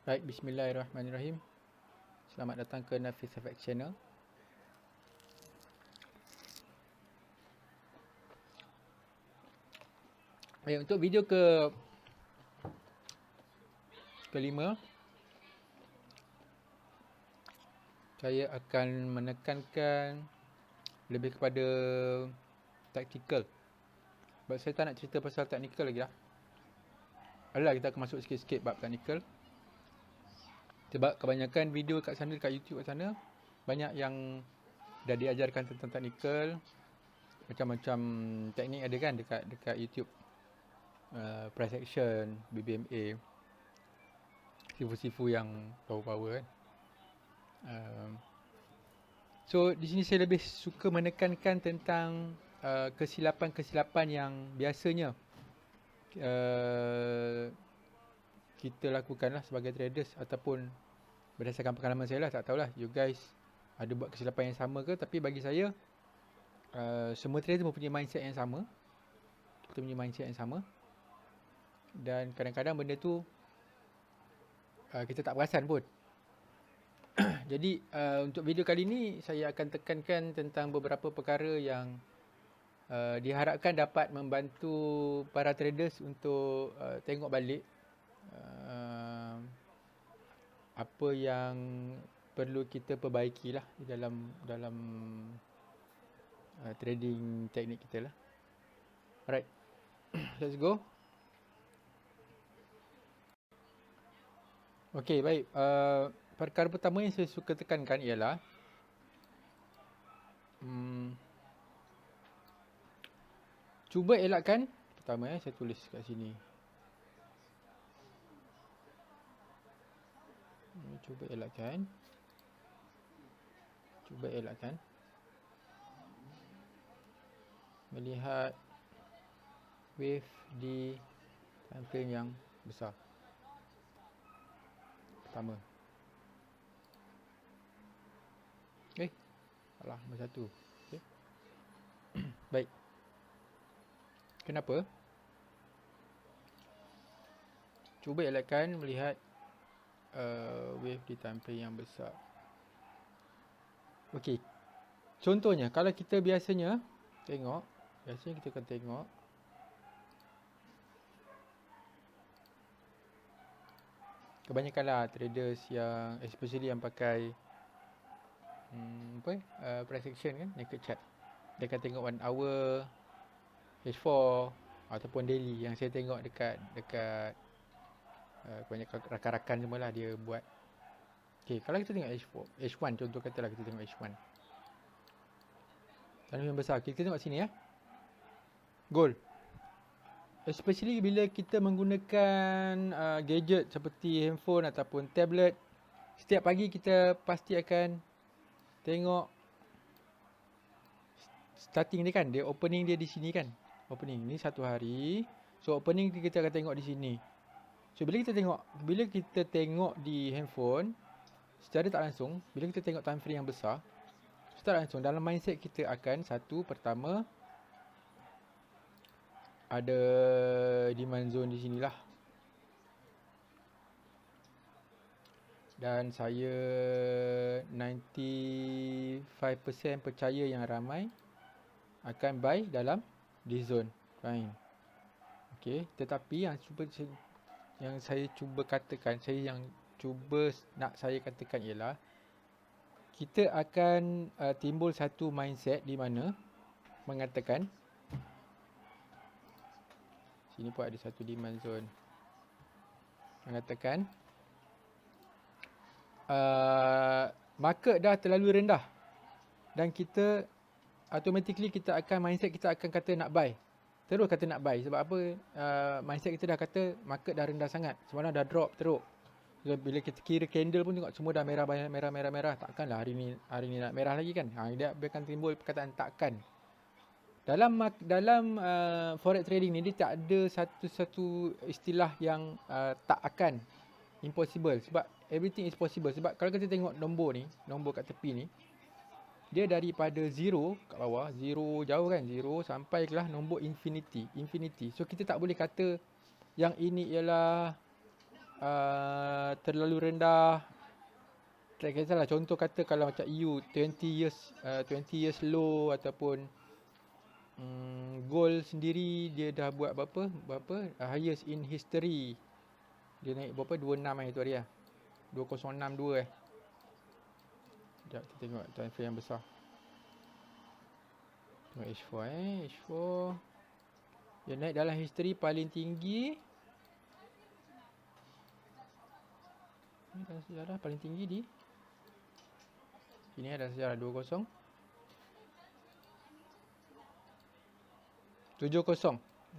Baik, bismillahirrahmanirrahim. Selamat datang ke Nafis FX Channel. Baik, untuk video kelima, saya akan menekankan lebih kepada tactical. Sebab saya tak nak cerita pasal technical lagi lah. Adalah kita akan masuk sikit-sikit bab technical. Sebab kebanyakan video kat sana, dekat YouTube kat sana, banyak yang dah diajarkan tentang technical. Macam-macam teknik ada kan dekat YouTube. Price action, BBMA, sifu-sifu yang power-power kan. So di sini saya lebih suka menekankan tentang kesilapan-kesilapan yang biasanya kita lakukan lah sebagai traders, ataupun berdasarkan pengalaman saya lah. Tak tahulah you guys ada buat kesilapan yang sama ke, tapi bagi saya semua trader mempunyai mindset yang sama. Kita punya mindset yang sama. Dan kadang-kadang benda tu kita tak perasan pun. Jadi untuk video kali ni saya akan tekankan tentang beberapa perkara yang diharapkan dapat membantu para traders untuk tengok balik apa yang perlu kita perbaiki lah di dalam trading teknik kita lah. Alright, let's go. Okay, baik. Perkara pertama yang saya suka tekankan ialah cuba elakkan. Pertama saya tulis kat sini. Cuba elakkan melihat wave di time frame yang besar. Pertama. Alah, nombor satu. Okay. Baik. Kenapa? Cuba elakkan melihat wave di time frame yang besar. Okey. Contohnya, kalau kita biasanya kita akan tengok kebanyakanlah traders yang especially yang pakai price action kan, naked chart. Dia akan tengok 1 hour, H4 ataupun daily. Yang saya tengok dekat banyak rakan-rakan semualah dia buat. Okey, kalau kita tengok H1 contoh katalah kita tengok H1. Tanam yang besar. Kita tengok sini ya. Gold. Especially bila kita menggunakan gadget seperti handphone ataupun tablet, setiap pagi kita pasti akan tengok starting dia kan, dia opening dia di sini kan. Opening ni satu hari. So opening kita akan tengok di sini. So bila kita tengok di handphone, secara tak langsung, bila kita tengok time frame yang besar, secara langsung dalam mindset kita akan pertama ada demand zone di sinilah. Dan saya 95% percaya yang ramai akan buy dalam this zone. Fine. Okey, tetapi yang saya cuba katakan ialah kita akan timbul satu mindset di mana mengatakan sini pun ada satu demand zone, mengatakan market dah terlalu rendah dan kita automatically mindset kita akan kata nak buy. Terus kata nak buy. Sebab apa? Mindset kita dah kata market dah rendah sangat. Semalam dah drop teruk. Bila kita kira candle pun tengok semua dah merah. Takkanlah hari ni nak merah lagi kan? Dia akan timbul perkataan takkan. Dalam forex trading ni dia tak ada satu istilah yang tak akan, impossible. Sebab everything is possible. Sebab kalau kita tengok nombor kat tepi ni, dia daripada 0 kat bawah, 0 jauh kan, 0 sampai kelah nombor infinity. So kita tak boleh kata yang ini ialah terlalu rendah. Tak kisahlah, contoh kata kalau macam EU 20 years low ataupun gold sendiri dia dah buat berapa highest in history. Dia naik berapa 26 tu hari lah. 2062 Sekejap kita tengok time frame yang besar. Tengok H4 H4 dia naik dalam history paling tinggi. Ni dalam sejarah paling tinggi di sini ada sejarah 70.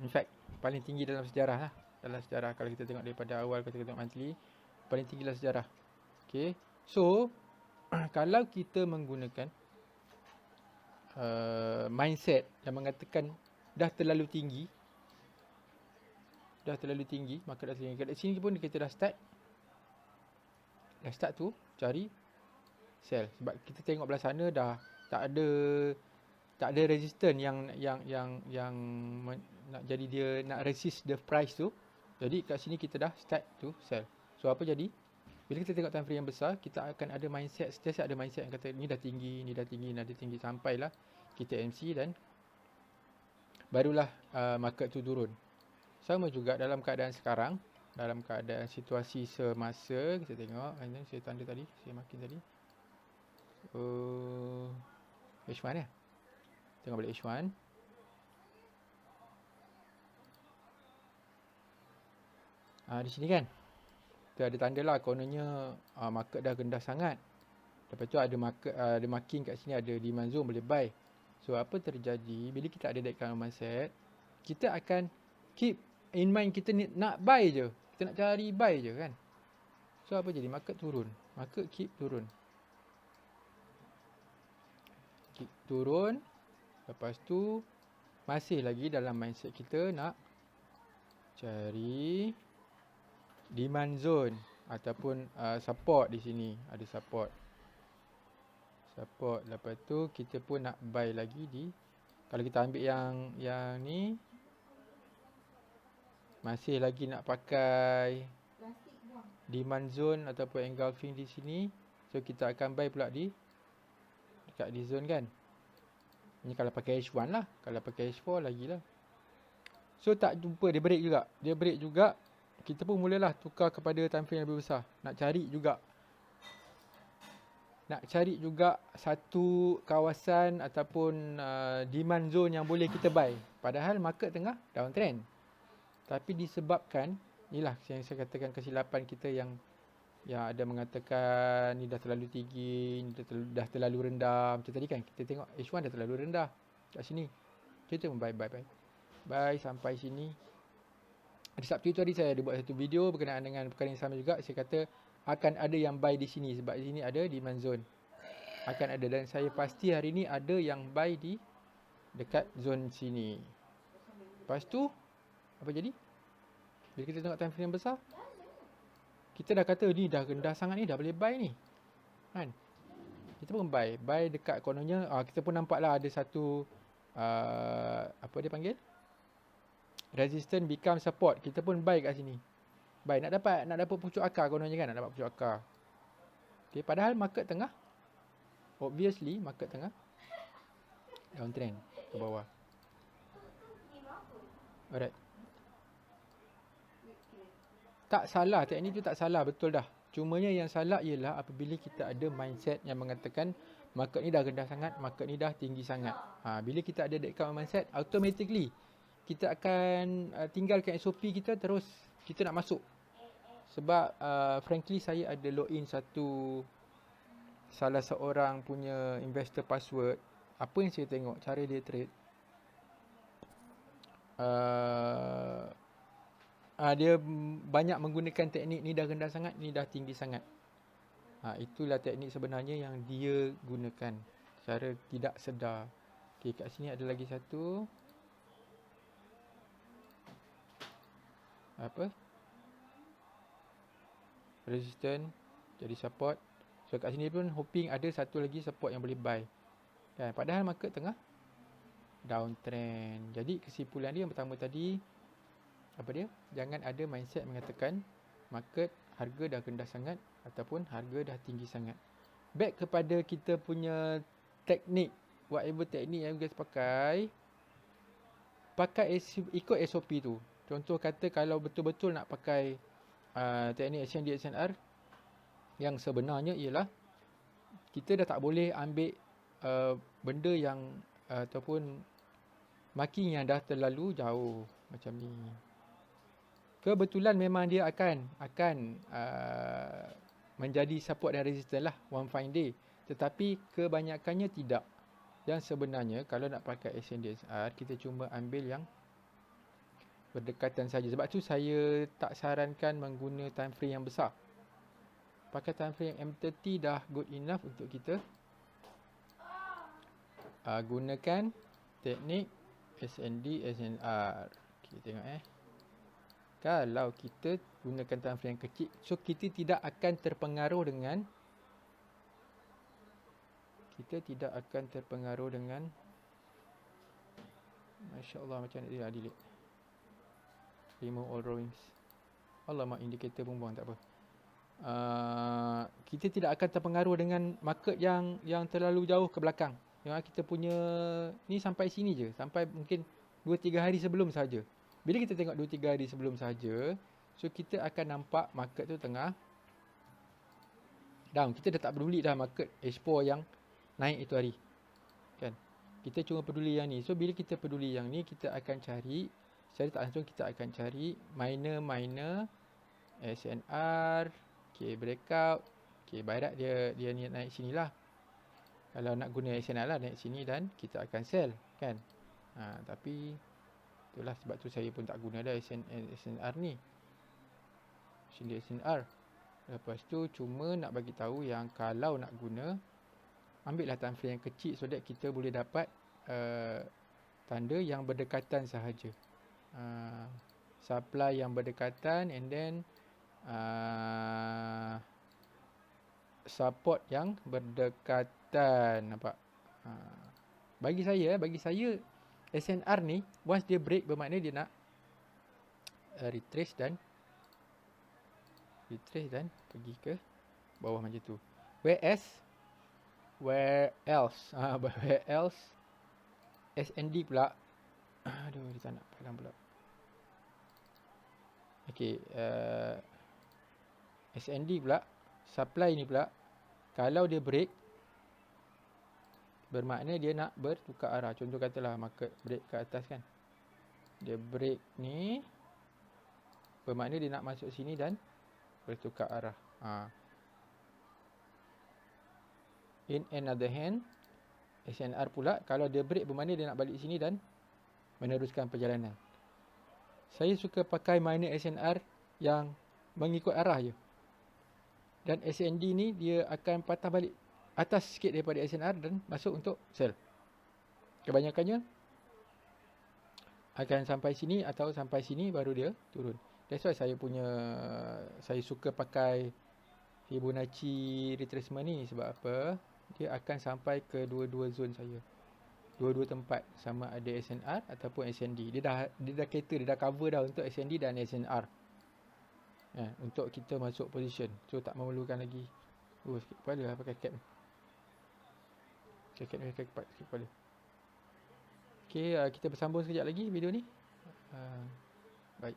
In fact paling tinggi dalam sejarah lah. Dalam sejarah kalau kita tengok daripada awal kita tengok monthly, paling tinggi dalam sejarah. Okay, so kalau kita menggunakan mindset yang mengatakan dah terlalu tinggi, maka dah tinggi. Kat sini pun kita dah start tu cari sell. Sebab kita tengok belah sana dah tak ada resistance yang nak jadi dia nak resist the price tu. Jadi kat sini kita dah start to sell. So apa jadi? Bila kita tengok time frame yang besar, kita akan ada mindset, sentiasa ada mindset yang kata ni dah tinggi, ni dah tinggi sampailah kita MC dan barulah market tu turun. Sama juga dalam keadaan sekarang, dalam keadaan situasi semasa, kita tengok saya tanda tadi, saya makin tadi. H1 ya. Tengok balik H1. Di sini kan kita ada tanda lah kononnya market dah rendah sangat. Lepas tu ada marking kat sini, ada demand zone boleh buy. So apa terjadi bila kita ada that kind of mindset, kita akan keep in mind kita nak buy je. Kita nak cari buy je kan. So apa jadi? Market turun. Market keep turun. Lepas tu masih lagi dalam mindset kita nak cari demand zone ataupun support di sini. Ada support. Lepas tu kita pun nak buy lagi di, kalau kita ambil yang ni masih lagi nak pakai demand zone ataupun engulfing di sini. So kita akan buy pula dekat di zone kan. Ni kalau pakai H1 lah. Kalau pakai H4 lagi lah. So tak jumpa, dia break juga. Kita pun mulalah tukar kepada time frame yang lebih besar. Nak cari juga satu kawasan ataupun demand zone yang boleh kita buy. Padahal market tengah downtrend. Tapi disebabkan, inilah yang saya katakan kesilapan kita yang ada mengatakan ni dah terlalu tinggi, ni dah terlalu rendah. Macam tadi kan kita tengok H1 dah terlalu rendah. Kat sini kita pun buy sampai sini. Hari Sabtu itu hari saya ada buat satu video berkenaan dengan perkara yang sama juga. Saya kata akan ada yang buy di sini sebab di sini ada demand zone. Akan ada, dan saya pasti hari ni ada yang buy di dekat zone sini. Lepas tu apa jadi? Bila kita tengok time frame yang besar, kita dah kata ni dah rendah sangat ni, dah boleh buy ni. Kan? Kita pun buy dekat kononnya. Kita pun nampak lah ada satu apa dia panggil? Resistance become support. Kita pun buy kat sini. Buy nak dapat pucuk akar kononnya kan, nak dapat pucuk akar. Okay, padahal market tengah, obviously market tengah downtrend ke bawah. Alright. Tak salah, teknik tu tak salah, betul dah. Cumanya yang salah ialah apabila kita ada mindset yang mengatakan market ni dah rendah sangat, market ni dah tinggi sangat. Bila kita ada that kind of mindset, automatically kita akan tinggalkan SOP kita, terus kita nak masuk. Sebab frankly saya ada login salah seorang punya investor password. Apa yang saya tengok cara dia trade, dia banyak menggunakan teknik ni dah rendah sangat, ni dah tinggi sangat. Itulah teknik sebenarnya yang dia gunakan secara tidak sedar. Okay, kat sini ada lagi satu. Resistance jadi support. So kat sini pun hoping ada satu lagi support yang boleh buy. Kan, padahal market tengah downtrend. Jadi kesimpulan dia yang pertama tadi, apa dia? Jangan ada mindset mengatakan market harga dah rendah sangat ataupun harga dah tinggi sangat. Back kepada kita punya teknik, whatever teknik yang guys pakai ikut SOP tu. Contoh kata kalau betul-betul nak pakai teknik SND SNR, yang sebenarnya ialah kita dah tak boleh ambil benda yang ataupun marking yang dah terlalu jauh macam ni. Kebetulan memang dia akan menjadi support dan resistance lah one fine day. Tetapi kebanyakannya tidak. Yang sebenarnya kalau nak pakai SNDSR, kita cuma ambil yang berdekatan saja. Sebab tu saya tak sarankan mengguna time frame yang besar. Pakai time frame yang M30 dah good enough untuk kita gunakan teknik SND SNR. Okay, tengok kalau kita gunakan time frame yang kecil, so kita tidak akan terpengaruh dengan Masya Allah, macam mana dia delete remove all drawings. Alamak, indikator pun buang, tak apa. Kita tidak akan terpengaruh dengan market yang terlalu jauh ke belakang. Yang kita punya ni sampai sini je, sampai mungkin 2-3 hari sebelum saja. Bila kita tengok 2-3 hari sebelum saja, so kita akan nampak market tu tengah down. Kita dah tak peduli dah market expo yang naik itu hari, kan? Kita cuma peduli yang ni. So bila kita peduli yang ni, kita akan cari, secara tak langsung kita akan cari minor SNR, okay, breakout, okay, barat dia ni naik sini lah. Kalau nak guna SNR lah, naik sini dan kita akan sell, kan? Tapi itulah sebab tu saya pun tak guna dah SNR ni, SNR. Lepas tu cuma nak bagi tahu yang kalau nak guna, ambillah time frame yang kecil so that kita boleh dapat tanda yang berdekatan sahaja. Supply yang berdekatan and then support yang berdekatan, nampak? Bagi saya SNR ni once dia break bermakna dia nak retrace dan pergi ke bawah macam tu. Where else SND pula, aduh, dia tak nak pegang pula. Okay, SND pula, supply ni pula, kalau dia break bermakna dia nak bertukar arah. Contoh katalah market break ke atas, kan? Dia break ni bermakna dia nak masuk sini dan bertukar arah. In another hand, SNR pula, kalau dia break bermakna dia nak balik sini dan meneruskan perjalanan. Saya suka pakai minor SNR yang mengikut arah je. Dan SND ni dia akan patah balik atas sikit daripada SNR dan masuk untuk sell. Kebanyakannya akan sampai sini atau sampai sini baru dia turun. That's why saya suka pakai Fibonacci retracement ni. Sebab apa? Dia akan sampai ke dua-dua zone saya. Dua-dua tempat, sama ada SNR ataupun SND. Dia dah cater, dia dah cover dah untuk SND dan SNR. Untuk kita masuk position. So tak memerlukan lagi. Sikit kepala lah pakai cap ni. Cap ni pakai kepala. Okay, kita bersambung sekejap lagi video ni. Baik.